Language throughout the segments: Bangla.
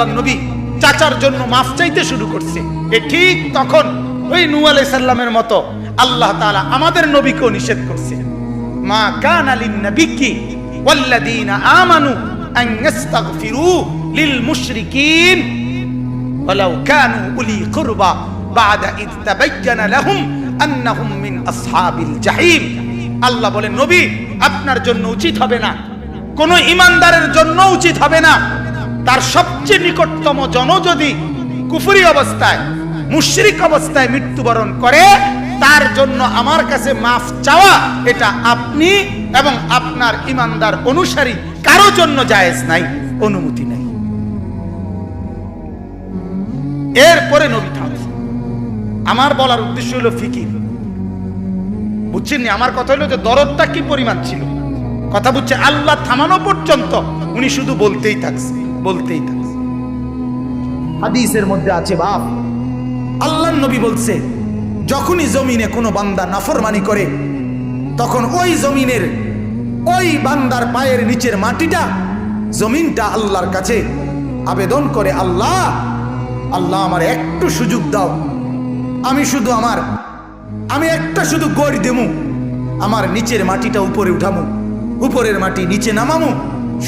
আল্লাহর নবী চাচার জন্য মাফ চাইতে শুরু করছে, এ ঠিক তখন ওই নূহ আলাইহিস সালামের মতো আল্লাহ তাআলা আমাদের নবীকেও নিষেধ করছে, মা কানা লিন নাবিয়্যি ওয়াল্লাযীনা আমানু আন ইস্তাগফিরু লিল মুশরিকিন ওয়ালাউ কানু উলি কুরবা বা'দা ইয তাবায়্যানা লাহুম আন্নাহুম মিন আসহাবিল জাহিম। আল্লাহ বলেন, নবী আপনার জন্য উচিত হবে না, কোন ঈমানদারের জন্য উচিত হবে না, তার সবচেয়ে নিকটতম জন যদি কুফরি অবস্থায় মুশরিক অবস্থায় মৃত্যুবরণ করে, তার জন্য আমার কাছে মাফ চাওয়া এটা আপনি এবং আপনার ঈমানদার অনুসারী কারো জন্য জায়েজ নাই, অনুমতি নাই। এরপরে নবী থামছে। আমার বলার উদ্দেশ্য হলো ফিকির, বুঝছেন? আমার কথা হলো যে দরদটা কি পরিমাণ ছিল, কথা বুঝছে? আল্লাহ থামানো পর্যন্ত উনি শুধু বলতেই থাকছে, বলতেই থাকছে। হাদিসের মধ্যে আছে, বাপ আল্লাহর নবী বলছে, যখনই জমিনে কোনো বান্দা নাফরমানি করে, তখন ওই জমিনের ওই বান্দার পায়ের নিচের মাটিটা, জমিনটা আল্লাহর কাছে আবেদন করে, আল্লাহ আল্লাহ আমার একটু সুযোগ দাও, আমি একটা শুধু গড় দেবো, আমার নিচের মাটিটা উপরে উঠামু, উপরের মাটি নিচে নামামু,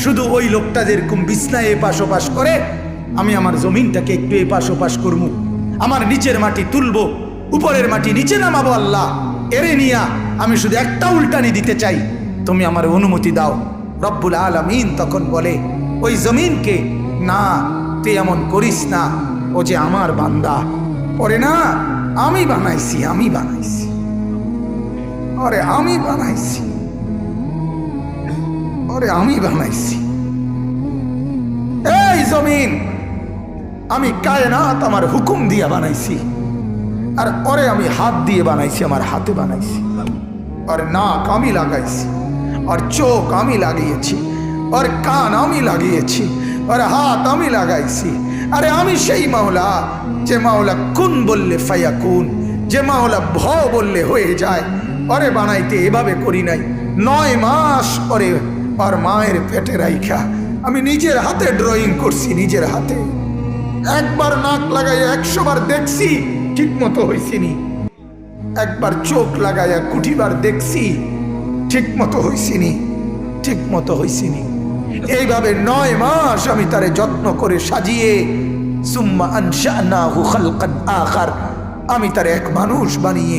শুধু ওই লোকটা যেরকম বিছনায় এপাশ ওপাশ করে, আমি আমার জমিনটাকে একটু এপাশ ওপাশ করবো, আমার নিচের মাটি তুলবো, উপরের মাটি নিচে নামাবো, আল্লাহ এরে নিয়া আমি শুধু একটা উল্টানি দিতে চাই, তুমি আমার অনুমতি দাও। রব্বুল আলামিন তখন বলে ওই জমিনকে, না তুই এমন করিস না, ও যে আমার বান্দা, ওরে না আমি বানাইছি, আরে আমি বানাইছি, এই জমিন আমি কায়নাত আমার হুকুম দিয়ে বানাইছি, আর ওরে আমি হাত দিয়ে বানাইছি, আমার হাতে বানাইছি, আর নাক আমি লাগাইছি, আর চোখ আমি লাগিয়েছি, আর কান আমি লাগিয়েছি, আর হাত আমি লাগাইছি। আরে আমি সেই মাওলা, যে মাওলা কুন বললে ফায়াকুন, যে মাওলা ভ বললে হয়ে যায়। ওরে বানাইতে এভাবে করি নাই, 9 মাস পরে আর মায়ের পেটে রাইখা আমি নিজের হাতে ড্রয়িং করছি, নিজের হাতে একবার নাক লাগাইয়া 100 বার দেখছি, ঠিক মতো হয়েছিনি, একবার চোখ লাগাইয়া কুটিবার দেখছি, ঠিক মতো হয়েছিনি। এইভাবে 9 মাস আমি তারে যত্ন করে সাজিয়ে, সুম্মা আনশানাহু খালকান আখার, আমি তার এক মানুষ বানিয়ে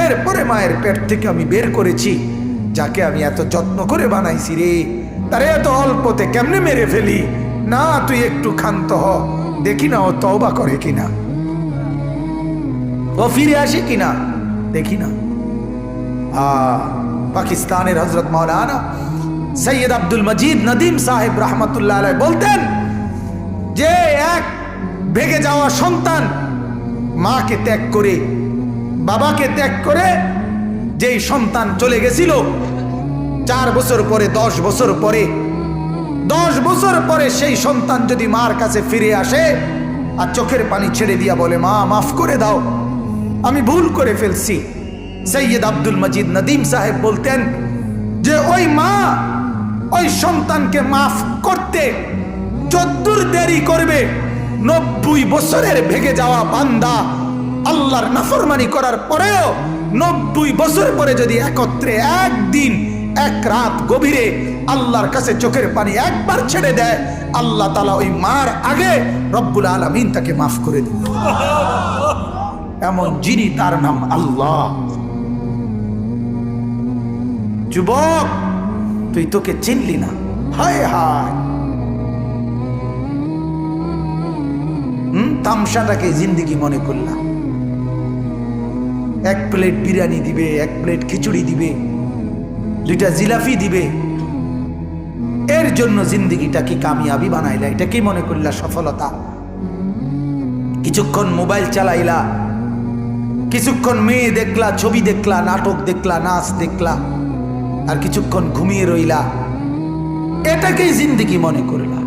এরপরে মায়ের পেট থেকে আমি বের করেছি, যাকে আমি এত যত্ন করে বানাইছি রে, তারে এত অল্পতে কেমনে মেরে ফেলি? না তুই একটু ক্ষান্ত হ, দেখি না ও তওবা করে কিনা, ও ফিরে আসে কিনা, দেখি না। পাকিস্তানের হযরত মাওলানা সৈয়দ আব্দুল মজিদ নদীম সাহেব রহমতুল্লাহ আলাইহ বলতেন যে এক ভেগে যাওয়া সন্তান মাকে ত্যাগ করে, বাবাকে ত্যাগ করে যেই সন্তান চলে গেছিল, 4 বছর পরে 10 বছর পরে 10 বছর পরে সেই সন্তান যদি মার কাছে ফিরে আসে আর চোখের পানি ছেড়ে দিয়া বলে, মা মাফ করে দাও, আমি ভুল করে ফেলছি, সৈয়দ আব্দুল মজিদ নদীম সাহেব বলতেন যে ওই মা ওই সন্তানকে মাফ করতে যদ্দূর দেরি করবে, 90 বছরের ভেগে যাওয়া বান্দা আল্লাহর নাফরমানি করার পরেও 90 বছর পরে যদি একত্রে একদিন এক রাত গভীরে আল্লাহর কাছে চোখের পানি একবার ছেড়ে দেয়, আল্লাহ তাআলা ওই মার আগে রব্বুল আলামিন তাকে মাফ করে দিন। এমন যিনি, তার নাম আল্লাহ। যুবক তুই তোকে চিনলি না, হায় হায়, তামসাটাকে জিন্দেগি মনে করলাম। 1 প্লেট বিরিয়ানি দিবে, 1 প্লেট খিচুড়ি দিবে, 2টা জিলাপি দিবে, এর জন্য জিন্দেগিটা কি কামিয়াবি বানাইলা? এটা কি মনে করলা সফলতা? কিছুক্ষণ মোবাইল চালাইলা, কিছুক্ষণ মেয়ে দেখলা, ছবি দেখলা, নাটক দেখলা, নাচ দেখলা, আর কিছুক্ষণ ঘুমিয়ে রইলা, এটাকেই জিন্দেগি মনে করলা।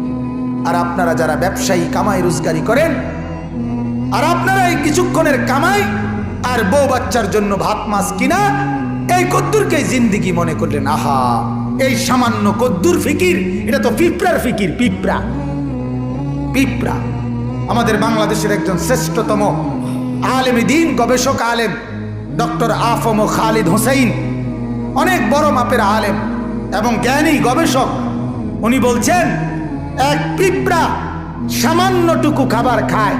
আর আপনারা যারা ব্যবসায়ী কামাই রোজগারি করেন, আর আপনারা এই কিছুক্ষণের কামাই আর বউ বাচ্চার জন্য ভাত মাছ কিনা, এই কদ্দুরকেই জিন্দেগি মনে করলেন। আহা, এই সামান্য কদ্দুর ফিকির, এটা তো পিঁপড়ার ফিকির, পিঁপড়া। পিঁপড়া। আমাদের বাংলাদেশের একজন শ্রেষ্ঠতম আলেমে দ্বীন, গবেষক আলেম ডক্টর আফম খালিদ হোসেন, অনেক বড় মাপের আলেম এবং জ্ঞানী গবেষক, উনি বলছেন এক পিঁপড়া সামান্যটুকু খাবার খায়,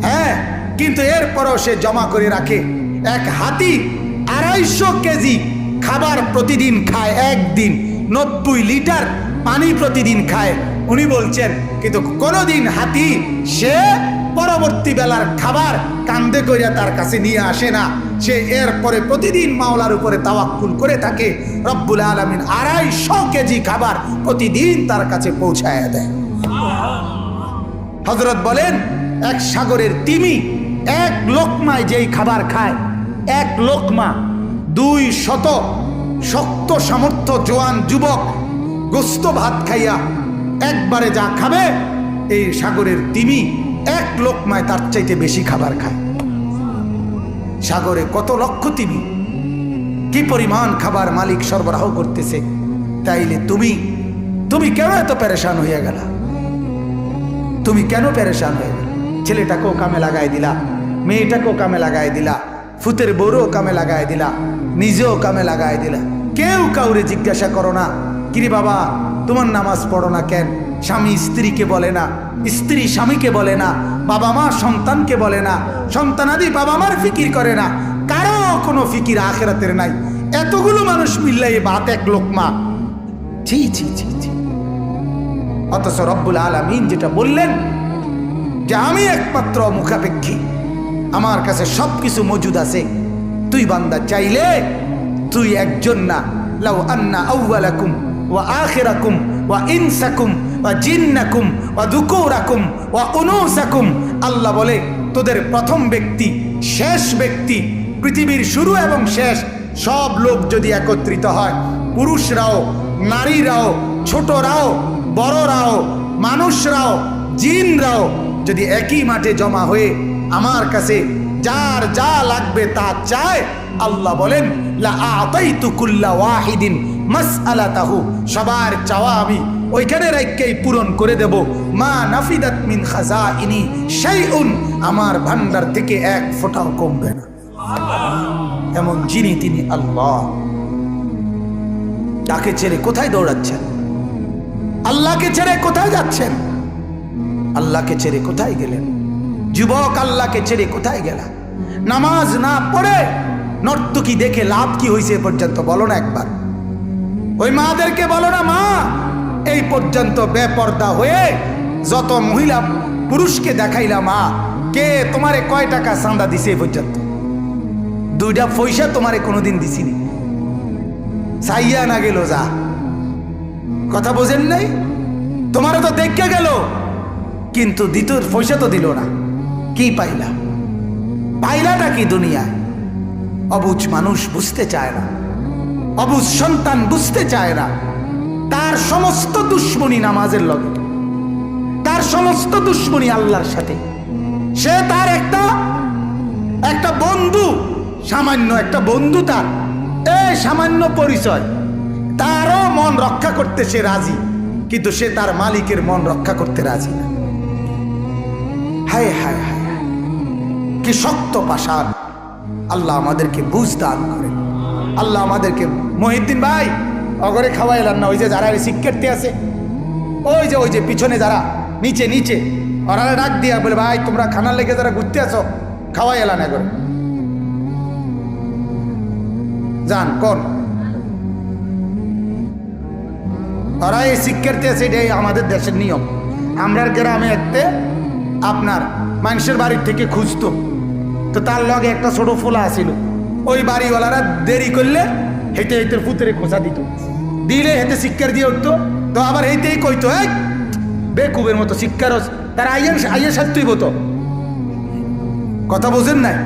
হ্যাঁ, কিন্তু এরপরও সে জমা করে রাখে। এক হাতি 250 কেজি খাবার প্রতিদিন খায়, একদিন 90 লিটার পানি প্রতিদিন খায়। উনি বলছেন কিন্তু কোনোদিন হাতি সে পরবর্তী বেলার খাবার কান্দে কইরা তার কাছে নিয়ে আসে না। সে এরপরে প্রতিদিন মাওলার উপরে তাওয়াক্কুল করে থাকে। রব্বুল আলামিন 250 কেজি খাবার প্রতিদিন তার কাছে পৌঁছায় দেয়। হযরত বলেন এক সাগরের তিমি এক লোকমায় যেই খাবার খায়, এক লোকমা 200 শক্ত সামর্থ্য জোয়ান যুবক গোস্ত ভাত খাইয়া একবারে যা খাবে, এই সাগরের তিমি এক লোকমায় তার চাইতে বেশি খাবার খায়। সাগরে কত লক্ষ তিমি, কি পরিমাণ খাবার মালিক সরবরাহ করতেছে। তাইলে তুমি কেন এত পেরেশান হইয়া গেলা? তুমি কেন পেরেশান হয়ে গেল? ছেলেটাকেও কামে লাগাই দিলা, মেয়েটাকেও কামে লাগাই দিলা, ফুতের বউরও কামে লাগাই দিলা, নিজেও কামে লাগাই দিলা। কেউ কাউরে জিজ্ঞাসা করো না, কিরে বাবা তোমার নামাজ পড়ো না কেন? স্বামী স্ত্রীকে বলে না, স্ত্রী স্বামীকে বলে না, বাবা মা সন্তানকে বলে না, সন্তানাদি বাবা মার ফিকির করে না, কারো কোনো ফিকির আখিরাতের নাই। এতগুলো মানুষ মিললে এই ভাত এক লোকমা, ছি ছি ছি ছি। অথচ রব্বুল আলামিন যেটা বললেন যে আমি একমাত্র মুখাপেক্ষী, আমার কাছে সবকিছু মজুদ আছে। তুই বান্দা চাইলে তুই একজন না, লাউ আন্না আউয়ালাকুম ওয়া আখিরাকুম ওয়া ইনসাকুম ওয়া জিন্নাকুম ওয়া যুকুরাকুম ওয়া উনুসাকুম, আল্লাহ বলে তোদের প্রথম ব্যক্তি, শেষ ব্যক্তি, পৃথিবীর শুরু এবং শেষ সব লোক যদি একত্রিত হয়, পুরুষরাও নারীরাও ছোটরাও বড়রাও মানুষরাও জিনরাও যদি একই মাঠে জমা হয়ে আমার কাছে যার যা লাগবে তা চায়, আল্লাহ বলেন লা আতাইতু কুল্লা ওয়াহিদিন মাসআলাতাহু, সবার চাওয়া আমি ওইখানে রাখকেই পূরণ করে দেব। মা নাফিদাত মিন খাজাইনি শাইউন, আমার ভান্ডার থেকে এক ফোঁটাও কমবে না। এমন যিনি তিনি আল্লাহ। তাকে ছেড়ে কোথায় দৌড়াচ্ছেন? আল্লাহকে ছেড়ে কোথায় যাচ্ছেন? আল্লাহকে ছেড়ে কোথায় গেলেন? যুবক আল্লাহকে ছেড়ে কোথায় গেলা? নামাজ না পড়ে নর্তকী দেখে লাভ কি হয়েছে পর্যন্ত বলো না একবার। ওই মাদেরকে বলো না, মা এই পর্যন্ত বেপর্দা হয়ে যত মহিলা পুরুষকে দেখাইলা, মা কে তোমারে কয় টাকা চাঁদা দিছে এই পর্যন্ত? 2টা পয়সা তোমারে কোনোদিন দিছিনি, চাইয়া না গেল যা। কথা বোঝেন নাই? তোমারও তো দেখে গেল, কিন্তু দ্বিতীয় পয়সা তো দিল না। কি পাইলা? পাইলাটা কি দুনিয়ায়? অবুঝ মানুষ বুঝতে চায় না, অবুঝ সন্তান বুঝতে চায় না। তার সমস্ত দুশ্মনী নামাজের লগে, তার সমস্ত দুশ্মনী আল্লাহর সাথে। সে তার একটা বন্ধু, সামান্য একটা বন্ধু, তার এই সামান্য পরিচয়, তারও মন রক্ষা করতে সে রাজি, কিন্তু সে তার মালিকের মন রক্ষা করতে রাজি না। হায় হায় হায়, কি শক্ত পাষাণ। আল্লাহ আমাদেরকে বুঝ দান করেন। আল্লাহ আমাদেরকে, মহিউদ্দিন ভাই অগরে খাওয়াইলাম না, ওই যে যারা শিক্ষার্থী আছে, ওই যে পিছনে যারা নিচে ওরা ডাক দিয়া বলে, ভাই তোমরা খানার লেগে যারা ঘুরতে আছো খাওয়াই এলাম না করে যান কোন। ওরা এই শিক্ষার্থী আছে, এটাই আমাদের দেশের নিয়ম। আমরা গ্রামে একতে আপনার মানুষের বাড়ির থেকে খুঁজতো, তো তার লগে একটা ছোট ফোলা আসিল, ওই বাড়িওয়ালারা দেরি করলে হেঁটে হেঁটে পুতরে খোঁচা দিত, দিলে হেঁটে শিক্ষার দিয়ে উঠতো, তো আবার হেঁটেই কইতো এক বেকুবের মতো শিক্ষার, তার আইয়ের সাথেই হতো। কথা বোঝেন নাই?